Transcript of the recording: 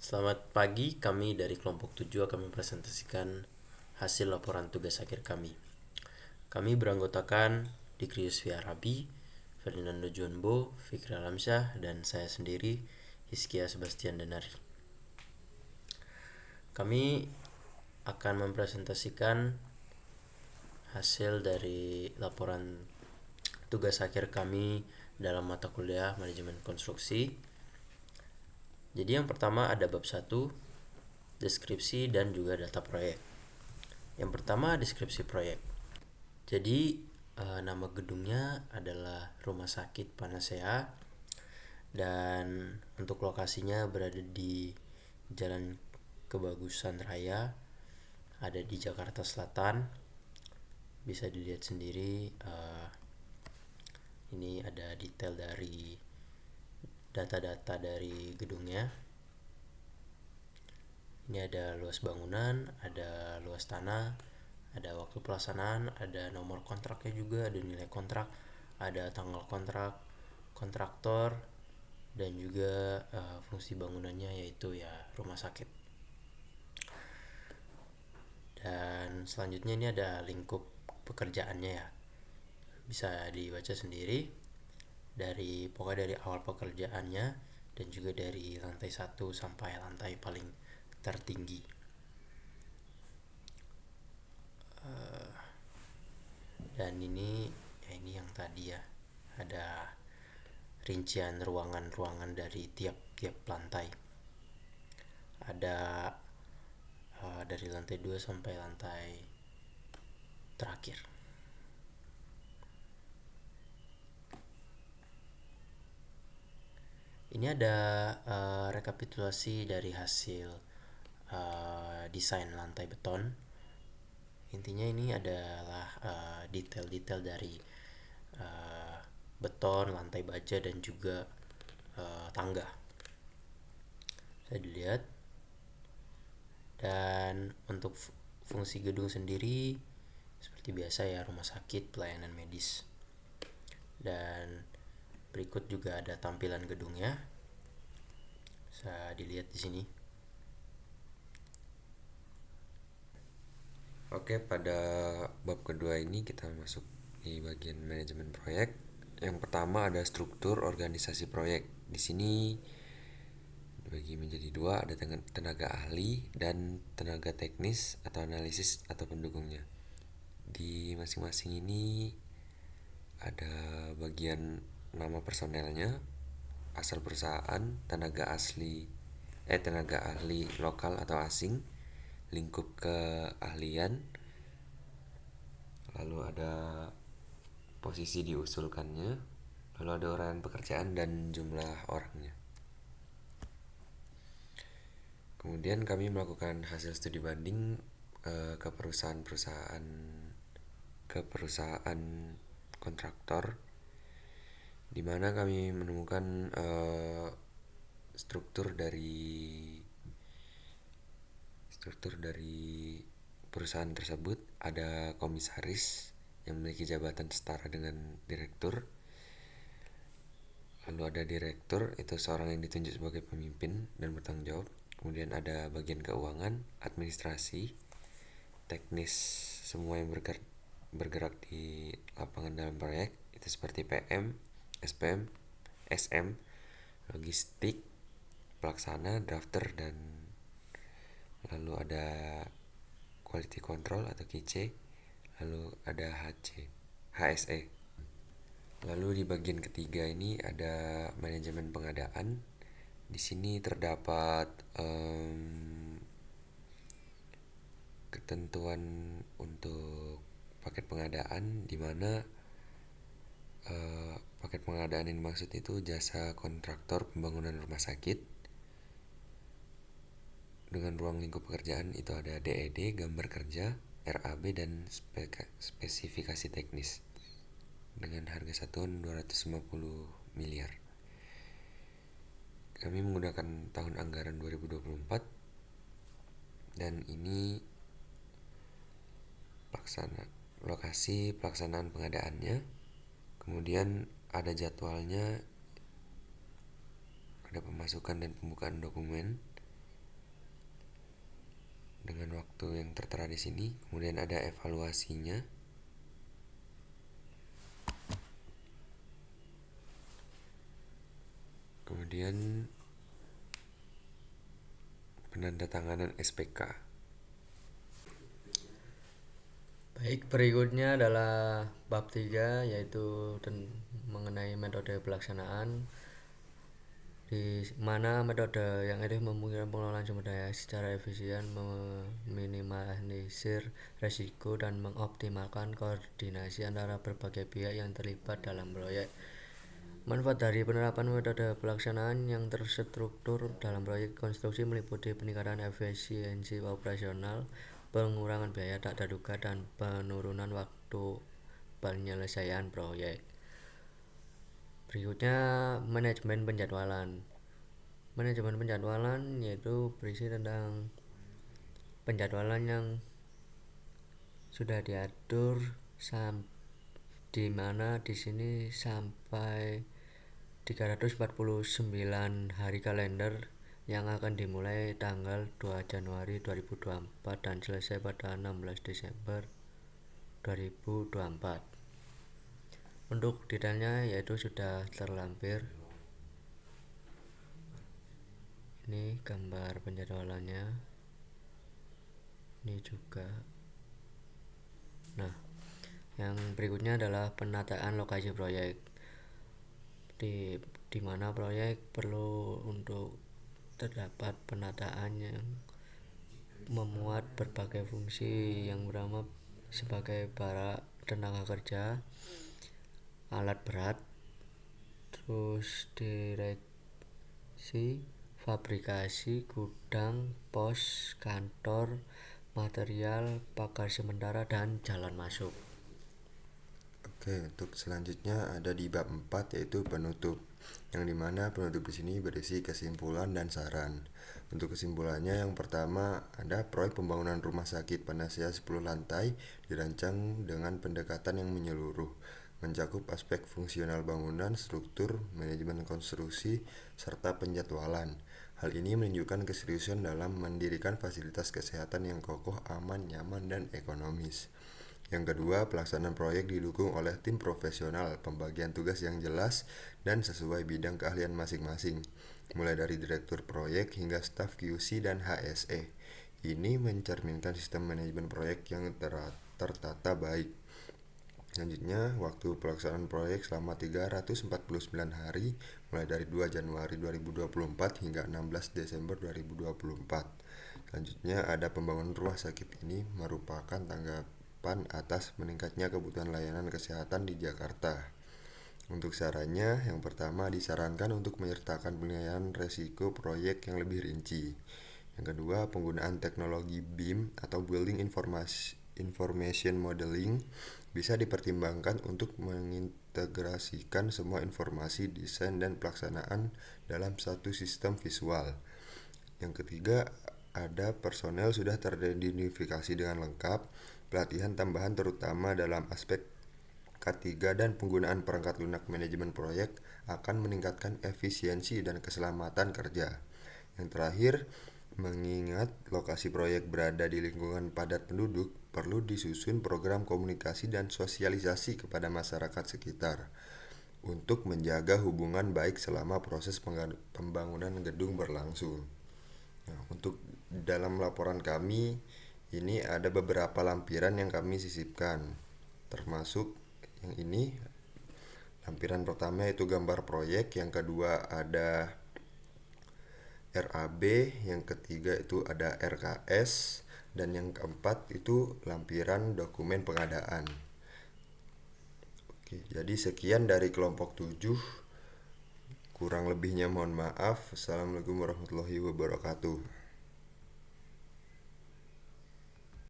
Selamat pagi, kami dari kelompok 7 akan mempresentasikan hasil laporan tugas akhir kami. Kami beranggotakan Dikrius Fiarabi, Ferdinando Juanbo, Fikri Alamsyah, dan saya sendiri, Hiskia Sebastian Danari. Kami akan mempresentasikan hasil dari laporan tugas akhir kami dalam mata kuliah manajemen konstruksi. Jadi yang pertama ada bab 1, deskripsi dan juga data proyek. Yang pertama deskripsi proyek. Jadi nama gedungnya adalah Rumah Sakit Panacea dan untuk lokasinya berada di Jalan Kebagusan Raya, ada di Jakarta Selatan. Bisa dilihat sendiri, ini ada detail dari data-data dari gedungnya. Ini ada luas bangunan, ada luas tanah, ada waktu pelaksanaan, ada nomor kontraknya juga, ada nilai kontrak, ada tanggal kontrak, kontraktor, dan juga fungsi bangunannya yaitu ya rumah sakit. Dan selanjutnya ini ada lingkup pekerjaannya ya. Bisa dibaca sendiri pokoknya dari awal pekerjaannya dan juga dari lantai 1 sampai lantai paling tertinggi. Dan ini yang tadi ya, ada rincian ruangan-ruangan dari tiap-tiap lantai. Ada dari lantai 2 sampai lantai terakhir. Ini ada rekapitulasi dari hasil desain lantai beton. Intinya ini adalah detail-detail dari beton, lantai baja, dan juga tangga. Saya dilihat. Dan untuk fungsi gedung sendiri seperti biasa ya, rumah sakit, pelayanan medis. Dan berikut juga ada tampilan gedungnya. Bisa dilihat di sini. Oke, pada bab kedua ini kita masuk di bagian manajemen proyek. Yang pertama ada struktur organisasi proyek. Di sini dibagi menjadi dua, ada tenaga ahli dan tenaga teknis atau analisis atau pendukungnya. Di masing-masing ini ada bagian nama personelnya, asal perusahaan, tenaga ahli lokal atau asing, lingkup keahlian, lalu ada posisi diusulkannya, lalu ada uraian pekerjaan dan jumlah orangnya. Kemudian kami melakukan hasil studi banding ke perusahaan kontraktor, di mana kami menemukan struktur dari perusahaan tersebut. Ada komisaris yang memiliki jabatan setara dengan direktur. Lalu ada direktur, itu seorang yang ditunjuk sebagai pemimpin dan bertanggung jawab. Kemudian ada bagian keuangan, administrasi, teknis, semua yang bergerak di lapangan dalam proyek, itu seperti PM, SPM, SM, logistik, pelaksana, drafter, dan lalu ada quality control atau QC, lalu ada HSE. Lalu di bagian ketiga ini ada manajemen pengadaan. Di sini terdapat ketentuan untuk paket pengadaan, di mana paket pengadaan yang dimaksud itu jasa kontraktor pembangunan rumah sakit dengan ruang lingkup pekerjaan. Itu ada DED, gambar kerja, RAB, dan spesifikasi teknis dengan harga satuan 250 miliar. Kami menggunakan tahun anggaran 2024 dan ini lokasi pelaksanaan pengadaannya. Kemudian ada jadwalnya, ada pemasukan dan pembukaan dokumen, dengan waktu yang tertera di sini. Kemudian ada evaluasinya. Kemudian penandatanganan SPK. Baik, berikutnya adalah bab 3 yaitu mengenai metode pelaksanaan, di mana metode yang efektif memungkinkan pengelolaan sumber daya secara efisien, meminimalisir resiko, dan mengoptimalkan koordinasi antara berbagai pihak yang terlibat dalam proyek. Manfaat dari penerapan metode pelaksanaan yang terstruktur dalam proyek konstruksi meliputi peningkatan efisiensi operasional, pengurangan biaya tak terduga, dan penurunan waktu penyelesaian proyek. Berikutnya manajemen penjadwalan. Manajemen penjadwalan yaitu berisi tentang penjadwalan yang sudah diatur di mana di sini sampai 349 hari kalender yang akan dimulai tanggal 2 Januari 2024 dan selesai pada 16 Desember 2024. Untuk detailnya yaitu sudah terlampir. Ini gambar penjadwalannya. Ini juga. Nah, yang berikutnya adalah penataan lokasi proyek. Di mana proyek perlu untuk terdapat penataan yang memuat berbagai fungsi yang bernama sebagai para tenaga kerja, alat berat, terus direksi, fabrikasi, gudang, pos, kantor, material, pagar sementara, dan jalan masuk. Oke, untuk selanjutnya ada di bab 4 yaitu penutup. Yang dimana penutup di sini berisi kesimpulan dan saran. Untuk kesimpulannya yang pertama ada proyek pembangunan rumah sakit Panacea 10 lantai dirancang dengan pendekatan yang menyeluruh, mencakup aspek fungsional bangunan, struktur, manajemen konstruksi, serta penjadwalan. Hal ini menunjukkan keseriusan dalam mendirikan fasilitas kesehatan yang kokoh, aman, nyaman, dan ekonomis. Yang kedua, pelaksanaan proyek didukung oleh tim profesional, pembagian tugas yang jelas dan sesuai bidang keahlian masing-masing, mulai dari direktur proyek hingga staf QC dan HSE. Ini mencerminkan sistem manajemen proyek yang tertata baik. Selanjutnya, waktu pelaksanaan proyek selama 349 hari, mulai dari 2 Januari 2024 hingga 16 Desember 2024. Selanjutnya, ada pembangunan rumah sakit ini merupakan tanggapan atas meningkatnya kebutuhan layanan kesehatan di Jakarta. Untuk sarannya, yang pertama disarankan untuk menyertakan penilaian resiko proyek yang lebih rinci. Yang kedua, penggunaan teknologi BIM atau Building Information Modeling bisa dipertimbangkan untuk mengintegrasikan semua informasi desain dan pelaksanaan dalam satu sistem visual. Yang ketiga, ada personel sudah teridentifikasi dengan lengkap. Pelatihan tambahan terutama dalam aspek K3 dan penggunaan perangkat lunak manajemen proyek akan meningkatkan efisiensi dan keselamatan kerja. Yang terakhir, mengingat lokasi proyek berada di lingkungan padat penduduk, perlu disusun program komunikasi dan sosialisasi kepada masyarakat sekitar untuk menjaga hubungan baik selama proses pembangunan gedung berlangsung. Nah, untuk dalam laporan kami ini ada beberapa lampiran yang kami sisipkan, termasuk yang ini. Lampiran pertama itu gambar proyek, yang kedua ada RAB, yang ketiga itu ada RKS, dan yang keempat itu lampiran dokumen pengadaan. Oke, jadi sekian dari kelompok 7. Kurang lebihnya mohon maaf. Assalamualaikum warahmatullahi wabarakatuh.